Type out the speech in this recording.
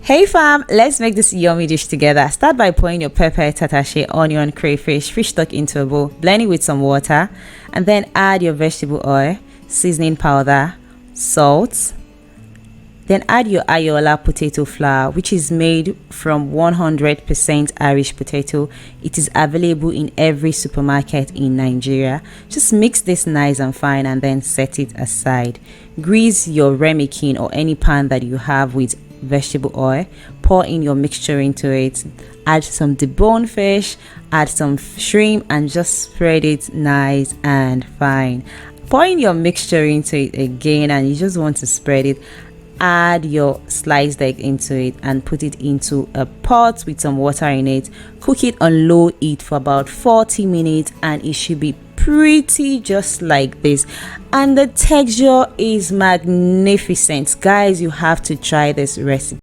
Hey fam, let's make this yummy dish together. Start by pouring your pepper, tatashe, onion, crayfish, fish stock into a bowl, blend it with some water, and then add your vegetable oil, seasoning powder, salt. Then add your Ayoola potato flour, which is made from 100% Irish potato. It is available in every supermarket in Nigeria. Just mix this nice and fine and then set it aside. Grease your ramekin or any pan that you have with vegetable oil. Pour in your mixture into it. Add some deboned fish, add some shrimp, and just spread it nice and fine. Pour in your mixture into it again, and you just want to spread it. Add your sliced egg into it and put it into a pot with some water in it. Cook it on low heat for about 40 minutes and it should be pretty just like this, and the texture is magnificent. Guys, you have to try this recipe.